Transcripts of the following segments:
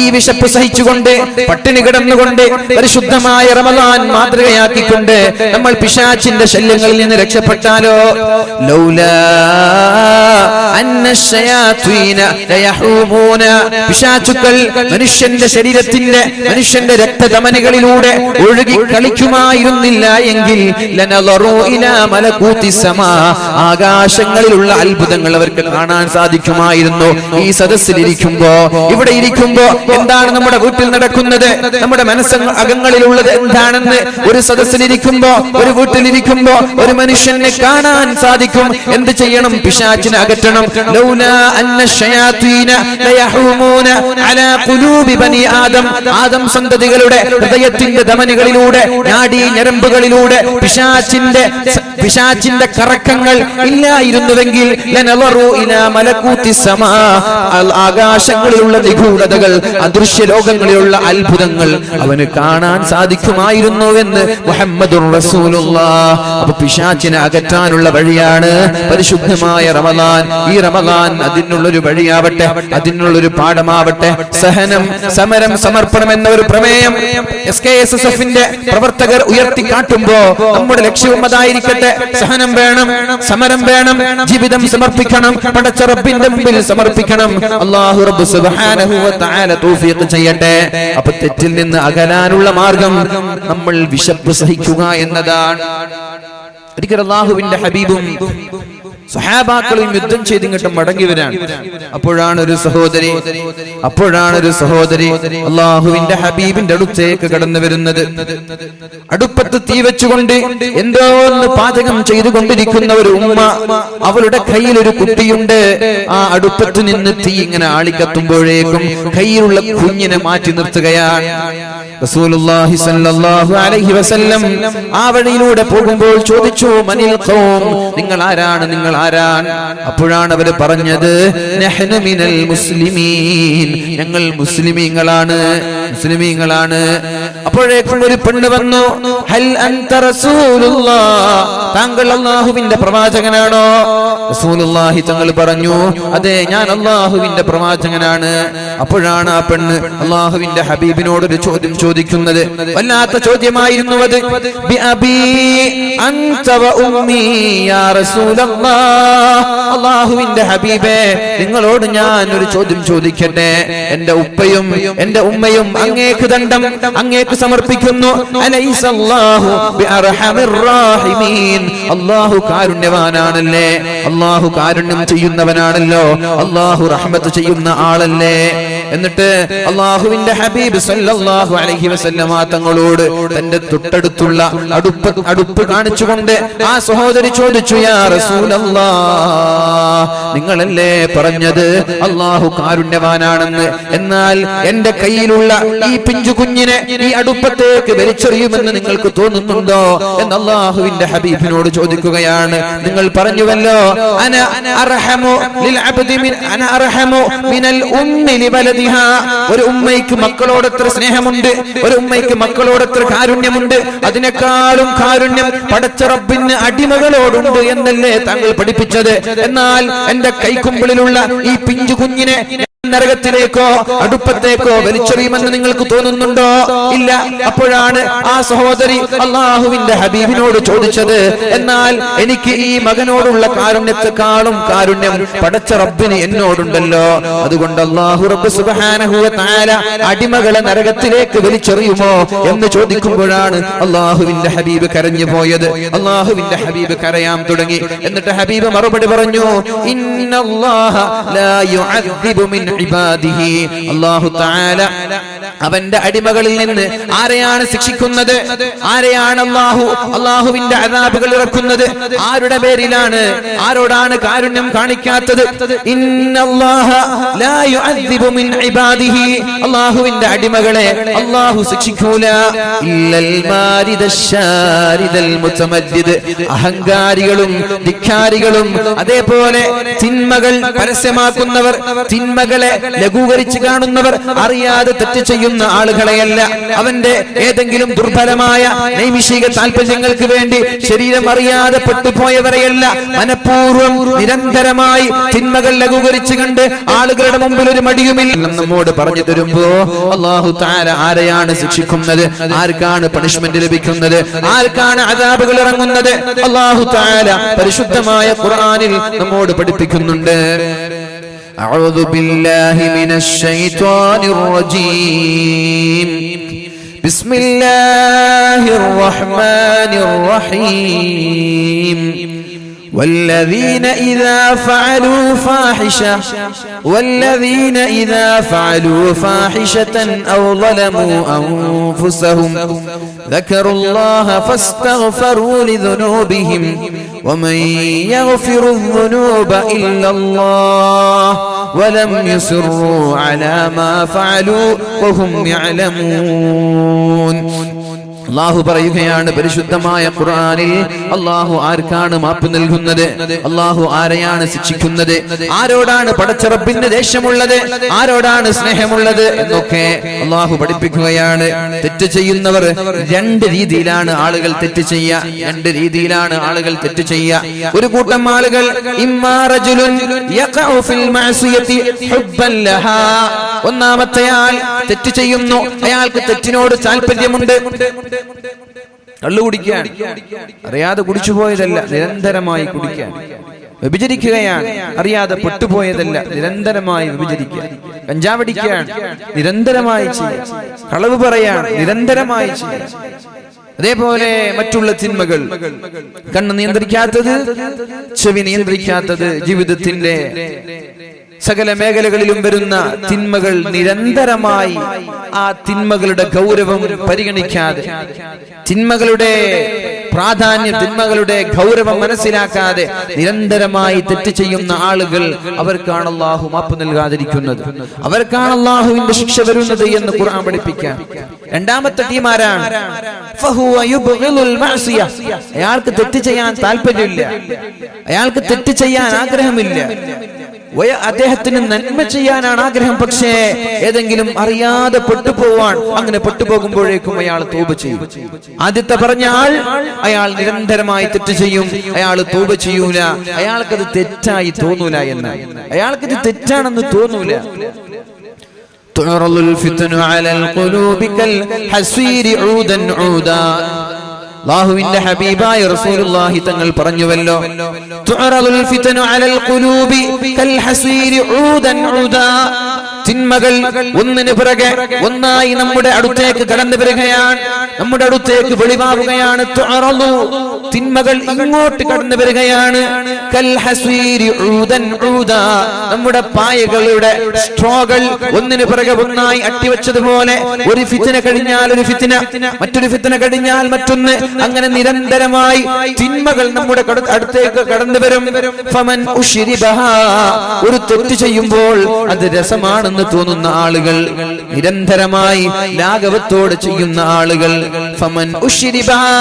ഈ വിശപ്പ് സഹിച്ചുകൊണ്ട് പട്ടിണി കിടന്നുകൊണ്ട് പരിശുദ്ധമായ റമളാൻ മാതൃകയാക്കിക്കൊണ്ട് നമ്മൾ പിശാചിന്റെ ശല്യങ്ങളിൽ നിന്ന് രക്ഷപ്പെട്ടാലോ? ലൗലാ അന്നശയാത്വീന ലയഹൂമൂന, പിശാചുക്കൾ മനുഷ്യന്റെ ശരീരത്തിന്റെ മനുഷ്യന്റെ രക്തധമനികളിലൂടെ ഒഴുകി കളിക്കുമായിരുന്നില്ല എങ്കിൽ ലനളറു ഇലാ മലകൂതി സമാ, ആകാശങ്ങളിലുള്ള അത്ഭുതങ്ങൾ അവർക്ക് കാണാൻ സാധിക്കുമായിരുന്നു. ഈ സദസ്സിലിരിക്കുമ്പോ ഇവിടെ ഇരിക്കുമ്പോ എന്താണ് നമ്മുടെ വീട്ടിൽ നടക്കുന്നത്, നമ്മുടെ മനസ്സകങ്ങളിലുള്ളത് എന്താണെന്ന് ഒരു സദസ്സിലിരിക്കുമ്പോ ഒരു വീട്ടിലിരിക്കുമ്പോ ഒരു മനുഷ്യനെ കാണാൻ സാധിക്കും. എന്ത് ചെയ്യണം? പിശാചിനെ അകറ്റണം. ലൗലാ അന്നശയാത്വീന ലയഹൂമൂന അലാ ഖുലൂബി ബനി ആദം, ആദം സന്തതികളുടെ ഹൃദയത്തിന്റെ ധമനികളിലൂടെ നാഡീ ഞരമ്പുകളിലൂടെ പിശാചിന്റെ കറക്കങ്ങൾ ഇല്ലായിരുന്നുവെങ്കിൽ ലനളറു ഇലാ മലകൂതി സമാ, ആകാശങ്ങളിലുള്ള നിഗൂഢതകൾ അദൃശ്യ ലോകങ്ങളിലുള്ള അത്ഭുതങ്ങൾ അവന് കാണാൻ സാധിക്കുമായിരുന്നുവെന്ന് മുഹമ്മദുർ റസൂലുള്ളാഹ്. അപ്പൊ പിശാചിനെ അകറ്റാനുള്ള വഴിയാണ് പരിശുദ്ധമായ റമളാൻ. ഈ റമളാൻ അതിനുള്ളൊരു വഴിയാവട്ടെ, അതിനുള്ളൊരു പാഠമാവട്ടെ. സഹനം, സമരം, സമർപ്പണം എന്ന ഒരു പ്രമേയം SKSSFന്റെ പ്രവർത്തകർ ഉയർത്തിക്കാട്ടുമ്പോ നമ്മുടെ ലക്ഷ്യവും അതായിരിക്കട്ടെ. സഹനം വേണം, സമരം വേണം, ജീവിതം സമർപ്പിക്കണം, പടച്ച റബ്ബിന്റെ മുമ്പിൽ സമർപ്പിക്കണം. അല്ലാഹു റബ്ബ് സുബ്ഹാനഹു വ തആല തൗഫീഖ് ചെയ്യട്ടെ. അപ്പോൾ തെറ്റിൽ നിന്ന് അകലാനുള്ള മാർഗം നമ്മൾ വിശപ്പ് സഹിക്കുക എന്നതാണ്. ഒരിക്കൽ അല്ലാഹുവിന്റെ ഹബീബും സഹാബാക്കളും യുദ്ധം ചെയ്തിങ്ങോട്ട് മടങ്ങി വരാൻ. അപ്പോഴാണ് ഒരു സഹോദരി അല്ലാഹുവിന്റെ ഹബീബിന്റെ അടുത്തേക്ക് കടന്നു വരുന്നത്. അടുപ്പത്ത് തീ വെച്ചുകൊണ്ട് എന്തോ ഒന്ന് പാചകം ചെയ്തുകൊണ്ടിരിക്കുന്ന ഒരു ഉമ്മ, അവളുടെ കയ്യിൽ ഒരു കുട്ടിയുണ്ട്. ആ അടുപ്പത്ത് നിന്ന് തീ ഇങ്ങനെ ആളിക്കത്തുമ്പോഴേക്കും കയ്യിലുള്ള കുഞ്ഞിനെ മാറ്റി നിർത്തുകയാണ്. റസൂലുള്ളാഹി സ്വല്ലല്ലാഹു അലൈഹി വസല്ലം ആ വഴിയിലൂടെ പോകുമ്പോൾ ചോദിച്ചു, മനിൽ ഖൗം, നിങ്ങൾ ആരാണ്, നിങ്ങൾ ആരാൻ? അപ്പോഴാണ് അവര് പറഞ്ഞത്, നഹ്നു മിനൽ മുസ്ലിമീൻ, ഞങ്ങൾ മുസ്ലിമീങ്ങളാണ്. അപ്പോഴേക്കും ഒരു പെണ്ണ് വന്നു, ഹൽ അൻത റസൂലുള്ളാഹ്, താങ്കൾ അല്ലാഹുവിന്റെ പ്രവാചകനാണോ? റസൂലുള്ളാഹി തങ്ങൾ പറഞ്ഞു, അതെ, ഞാൻ അല്ലാഹുവിന്റെ പ്രവാചകനാണ്. അപ്പോഴാണ് ആ പെണ്ണ് അല്ലാഹുവിന്റെ ഹബീബിനോട് ഒരു ചോദ്യം ചോദിക്കുന്നത്. വല്ലാത്ത ചോദ്യമായിരുന്നു അത്. ബി അബീ അൻത വ ഉമ്മീ യാ റസൂലല്ലാഹ്, അല്ലാഹുവിന്റെ ഹബീബേ, നിങ്ങളോട് ഞാൻ ഒരു ചോദ്യം ചോദിക്കട്ടെ. എന്റെ ഉപ്പയും എന്റെ ഉമ്മയും അങ്ങേക്ക് ദണ്ഡം, അങ്ങേക്ക് സമർപ്പിക്കുന്നു. അലൈസല്ലാഹു ബിഅർഹമിർ റഹീമീൻ, അല്ലാഹു കാരുണ്യവാനാണല്ലേ, അല്ലാഹു കാരുണ്യം ചെയ്യുന്നവനാണല്ലോ, അല്ലാഹു റഹ്മത്ത് ചെയ്യുന്ന ആളല്ലേ. എന്നിട്ട് അല്ലാഹുവിന്റെ ഹബീബ് സല്ലല്ലാഹു അലൈഹി വസല്ലമ തങ്ങളോട് തന്റെ തൊട്ടടുത്തുള്ള അടുപ്പ് കാണിച്ചുകൊണ്ട് ആ സഹോദരി ചോദിച്ചു, യാ റസൂലല്ലാഹ്, നിങ്ങളല്ലേ പറഞ്ഞത് അല്ലാഹു കാരുണ്യവാനാണെന്ന്? എന്നാൽ എന്റെ കയ്യിലുള്ള ഈ പിഞ്ചു കുഞ്ഞിനെ ഈ അടുപ്പത്തേക്ക് വലിച്ചെറിയുമെന്ന് നിങ്ങൾക്ക് തോന്നുന്നുണ്ടോ എന്ന് അല്ലാഹുവിന്റെ ഹബീബിനോട് ചോദിക്കുകയാണ്. നിങ്ങൾ പറഞ്ഞുവല്ലോ, അന അർഹമു ലിൽ അബ്ദി അന അർഹമു മിനൽ ഉമ്മി ലിവലദിഹാ, ഒരു ഉമ്മയ്ക്ക് മക്കളോട് എത്ര സ്നേഹമുണ്ട്, ഒരു ഉമ്മയ്ക്ക് മക്കളോട് എത്ര കാരുണ്യമുണ്ട്, അതിനേക്കാളും കാരുണ്യം പടച്ച റബ്ബിന് അടിമകളോടുണ്ട് എന്നല്ലേ താങ്കൾ പഠിപ്പിച്ചത്? എന്നാൽ എന്റെ കൈക്കുമ്പിളിലുള്ള ഈ പിഞ്ചു കുഞ്ഞിനെ നരകത്തിലേക്കോ അടുപ്പത്തേക്കോ വലിച്ചെറിയുമെന്ന് നിങ്ങൾക്ക് തോന്നുന്നുണ്ടോ? ഇല്ല. അപ്പോഴാണ് ആ സഹോദരി അല്ലാഹുവിന്റെ ഹബീബിനോട് ചോദിച്ചത്, എന്നാൽ എനിക്ക് ഈ മകനോടുള്ള കാരുണ്യത്തെക്കാളും കാരുണ്യം പടച്ച റബ്ബിന് എന്നോടുണ്ടല്ലോ, അതുകൊണ്ട് അല്ലാഹു റബ്ബ് സുബ്ഹാനഹു വ തആല അടിമകളെ നരകത്തിലേക്ക് വലിച്ചെറിയുമോ എന്ന് ചോദിക്കുമ്പോഴാണ് അല്ലാഹുവിന്റെ ഹബീബ് കരഞ്ഞു പോയത്. അല്ലാഹുവിന്റെ ഹബീബ് കരയാൻ തുടങ്ങി. എന്നിട്ട് ഹബീബ് മറുപടി പറഞ്ഞു, ഇന്നല്ലാഹ ലാ യുഅദ്ദിബു മിൻ ഇബാദിഹി, അല്ലാഹു തആല അവന്റെ അടിമകളിൽ നിന്ന് ആരെയാണ് ശിക്ഷിക്കുന്നത്, ആരെയാണ് അല്ലാഹുവിന്റെ അദാബുകൾ ഇറക്കുന്നത്, ആരുടെ പേരിലാണ്, ആരോടാണ് കാരുണ്യം കാണിക്കാത്തത്? ഇന്നല്ലാഹ ലാ യുഅദ്ദിബു മിൻ ഇബാദിഹി, അല്ലാഹുവിന്റെ അടിമകളെ അല്ലാഹു ശിക്ഷിക്കൂല. ഇല്ലൽ മാരിദശാരിദൽ മുതമദ്ദിദ്, അഹങ്കാരികളും ധിക്കാരികളും അതേപോലെ തിന്മകൾ പരസ്യമാക്കുന്നവർ, തിന്മകളെ ലഘൂകരിച്ച് കാണുന്നവർ, അറിയാതെ തെറ്റ് ചെയ്യുന്ന ആളുകളെയല്ല, അവന്റെ ഏതെങ്കിലും ദുർബലമായ നൈമിഷിക താല്പര്യങ്ങൾക്ക് വേണ്ടി ശരീരം അറിയാതെ പെട്ടുപോയവരെയല്ല, മനഃപൂർവ്വം നിരന്തരമായി തിന്മകൾ ലഘൂകരിച്ച് കണ്ട് ആളുകളുടെ മുമ്പിൽ ഒരു മടിയുമില്ല നമ്മോട് പറഞ്ഞു തരുമ്പോ അല്ലാഹു തആല ആരെയാണ് ശിക്ഷിക്കുന്നത്, ആർക്കാണ് പണിഷ്മെന്റ് ലഭിക്കുന്നത്, ആർക്കാണ് അദാബുകൾ ഇറങ്ങുന്നത്, അല്ലാഹു തആല പരിശുദ്ധമായ ഖുർആനിൽ നമ്മോട് പഠിപ്പിക്കുന്നുണ്ട്. അഊദു ബില്ലാഹി മിനശ് ശൈത്വാനിർ റജീം. ബിസ്മില്ലാഹിർ റഹ്മാനിർ റഹീം. والذين إذا فعلوا فاحشة أو ظلموا أنفسهم ذكروا الله فاستغفروا لذنوبهم ومن يغفر الذنوب إلا الله ولم يصروا على ما فعلوا وهم يعلمون. അല്ലാഹു പറയുകയാണ് പരിശുദ്ധമായ ഖുർആനിൽ, അല്ലാഹു ആർക്കാണ് മാപ്പ് നൽകുന്നത്, അല്ലാഹു ആരെയാണ് ശിക്ഷിക്കുന്നത്, ആരോടാണ് പടച്ച റബ്ബിന് ദേഷ്യമുള്ളത്, ആരോടാണ് സ്നേഹമുള്ളത് എന്നൊക്കെ അല്ലാഹു പഠിപ്പിക്കുകയാണ്. തെറ്റ് ചെയ്യുന്നവർ രണ്ട് രീതിയിലാണ് ആളുകൾ തെറ്റ് ചെയ്യുക, രണ്ട് രീതിയിലാണ് ആളുകൾ തെറ്റ് ചെയ്യുക. ഒരു കൂട്ടം ആളുകൾ ഇമ്മാ റജുലുൻ യഖഉ ഫിൽ മഅസിയതി ഹുബ്ബൻ ലഹാ, ഒന്നാമത്തെ ആൾ തെറ്റ് ചെയ്യുന്നു, അയാൾക്ക് തെറ്റിനോട് താല്പര്യമുണ്ട്. കള്ളു കുടിക്കാൻ അറിയാതെ കുടിച്ചുപോയതല്ല, നിരന്തരമായി കുടിക്കാൻ. വ്യഭിചരിക്കുകയാണ്, അറിയാതെ പെട്ടുപോയതല്ല, നിരന്തരമായി വ്യഭിചരിക്കുക. കഞ്ചാവടിക്കാൻ നിരന്തരമായി ചെയ്യുക, കളവ് പറയാൻ നിരന്തരമായി ചെയ്യുക. അതേപോലെ മറ്റുള്ള തിന്മകൾ, കണ്ണ് നിയന്ത്രിക്കാത്തത്, ചെവി നിയന്ത്രിക്കാത്തത്, ജീവിതത്തിന്റെ സകല മേഖലകളിലും വരുന്ന തിന്മകൾ നിരന്തരമായി ആ തിന്മകളുടെ ഗൗരവം പരിഗണിക്കാതെ, തിന്മകളുടെ പ്രാധാന്യം, തിന്മകളുടെ ഗൗരവം മനസ്സിലാക്കാതെ നിരന്തരമായി തെറ്റ് ചെയ്യുന്ന ആളുകൾ, അവർക്കാണ് അല്ലാഹു മാപ്പ് നൽകാതിരിക്കുന്നത്, അവർക്കാണ് അല്ലാഹുവിന്റെ ശിക്ഷ വരുന്നത് എന്ന് ഖുർആൻ പഠിപ്പിക്കാം. രണ്ടാമത്തെ ടീം ആരാണ്? അയാൾക്ക് തെറ്റ് ചെയ്യാൻ താല്പര്യമില്ല, അയാൾക്ക് തെറ്റ് ചെയ്യാൻ ആഗ്രഹമില്ല, അദ്ദേഹത്തിന് നന്മ ചെയ്യാനാണ് ആഗ്രഹം, പക്ഷേ ഏതെങ്കിലും അറിയാതെ പെട്ടുപോവാൻ, അങ്ങനെ പെട്ടുപോകുമ്പോഴേക്കും അയാൾ തൗബ ചെയ്യും. ആദ്യത്തെ പറഞ്ഞ ആൾ, അയാൾ നിരന്തരമായി തെറ്റ് ചെയ്യും, അയാൾ തൗബ ചെയ്യൂല, അയാൾക്കത് തെറ്റായി തോന്നൂല എന്ന്, അയാൾക്കത് തെറ്റാണെന്ന് തോന്നൂല. തുറലുൽ ഫിത്നു അലൽ ഖുലൂബി കൽ ഹസീരി ഊദൻ ഊദാ. അല്ലാഹുവിന്റെ ഹബീബായ റസൂലുള്ളാഹി തങ്ങൾ പറഞ്ഞുവല്ലോ, തുറലുൽ ഫിത്നു അലൽ ഖുലൂബി കൽ ഹസീരി ഊദൻ ഊദാ. തിന്മകൾ ഒന്നിന് പിറകെ ഒന്നായി നമ്മുടെ അടുത്തേക്ക് കടന്നു വരികയാണ്, നമ്മുടെ അടുത്തേക്ക് വെളിവാകുകയാണ്. തിന്മകൾ ഇങ്ങോട്ട് കടന്നു വരികയാണ്. കൽ ഹസീരി ഊദൻ ഊദാ. നമ്മുടെ പായകളുടെ സ്ട്രോകൾ ഒന്നിന് പിറകെ ഒന്നായി അട്ടിവെച്ചതുപോലെ, ഒരു ഫിത്ന കഴിഞ്ഞാൽ ഒരു ഫിത്ന, മറ്റൊരു ഫിത്ന കഴിഞ്ഞാൽ മറ്റൊന്ന്, അങ്ങനെ നിരന്തരമായി തിന്മകൾ നമ്മുടെ അടുത്തേക്ക് കടന്നു വരും. ഫമൻ ഉശ്രിബഹാ, ഒരു തെറ്റ് ചെയ്യുമ്പോൾ അത് രസമാണെന്ന് തോന്നുന്ന ആളുകൾ, നിരന്തരമായി ലാഘവത്തോടെ ചെയ്യുന്ന ആളുകൾ. ഫമൻ ഉശ്രിബഹാ,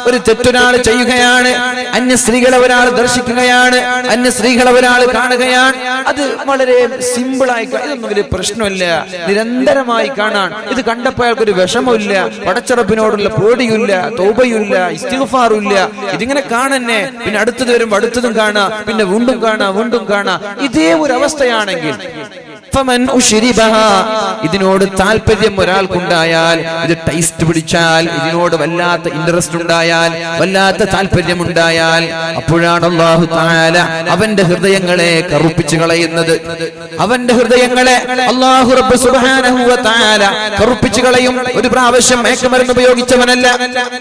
ഒരു തെറ്റൊരാൾ ചെയ്യുകയാണ്, അന്യ സ്ത്രീകളെ ഒരാൾ ദർശിക്കുകയാണ്, അന്യ സ്ത്രീകളെ ഒരാൾ കാണുകയാണ്, അത് വളരെ സിമ്പിളായി, ഇതൊന്നും വലിയ പ്രശ്നമില്ല, നിരന്തരമായി കാണാൻ. ഇത് കണ്ടപ്പോൾ അയാൾക്കൊരു വിഷമമില്ല, പടച്ചറപ്പിനോടുള്ള പേടിയില്ല, തൗബയില്ല, ഇസ്തിഗ്ഫാറുമില്ല. ഇതിങ്ങനെ കാണന്നെ, പിന്നെ അടുത്തത് വരുമ്പോ അടുത്തതും കാണാ, പിന്നെ വീണ്ടും കാണാ, വീണ്ടും കാണാ. ഇതേ ഒരു അവസ്ഥയാണെങ്കിൽ ഇതിനോട് താല്പര്യം ഒരാൾക്കുണ്ടായാൽ, ഇത് ടേസ്റ്റ് പിടിച്ചാൽ, ഇതിനോട് വല്ലാത്ത ഇൻട്രസ്റ്റ് ഉണ്ടായാൽ, വല്ലാത്ത താല്പര്യം ഉണ്ടായാൽ, അപ്പോഴാണ് അല്ലാഹു തആല അവന്റെ ഹൃദയങ്ങളെ കറുപ്പിച്ചു കളയുന്നത്. അവന്റെ ഹൃദയങ്ങളെ അല്ലാഹു റബ്ബ് സുബ്ഹാനഹു വ തആല കറുപ്പിച്ചു കളയും. ഒരു പ്രാവശ്യം മയക്കുമരുന്ന് ഉപയോഗിച്ചവനല്ല,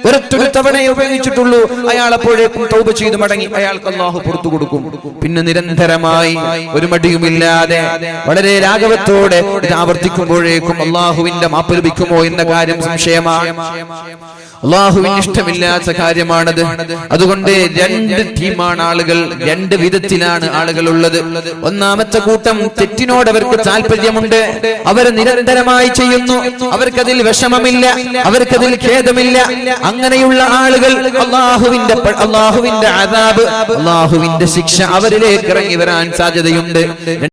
ഒരൊറ്റ തവണയെ ഉപയോഗിച്ചിട്ടുള്ളൂ, അയാൾ അപ്പോഴേക്കും തൗബ ചെയ്ത് മടങ്ങി, അയാൾക്ക് അല്ലാഹു പുറത്തു കൊടുക്കും. പിന്നെ നിരന്തരമായി ഒരു മടിയുമില്ലാതെ വളരെ രാഘവത്തോടെ ഇത് ആവർത്തിക്കുമ്പോഴേക്കും അല്ലാഹുവിന്റെ മാപ്പ് ലഭിക്കുമോ എന്ന കാര്യം സംശയമാണ്. അല്ലാഹുവിന് ഇഷ്ടമില്ലാത്ത കാര്യമാണത്. അതുകൊണ്ട് രണ്ട് ടീമാണ് ആളുകൾ, രണ്ട് വിധത്തിലാണ് ആളുകൾ ഉള്ളത്. ഒന്നാമത്തെ കൂട്ടം തെറ്റിനോട് അവർക്ക് താല്പര്യമുണ്ട്, അവർ നിരന്തരമായി ചെയ്യുന്നു, അവർക്കതിൽ വിഷമമില്ല, അവർക്കതിൽ ഖേദമില്ല. അങ്ങനെയുള്ള ആളുകൾ അല്ലാഹുവിന്റെ അദാബ്, അല്ലാഹുവിന്റെ ശിക്ഷ അവരിലേക്ക് ഇറങ്ങി വരാൻ സാധ്യതയുണ്ട്.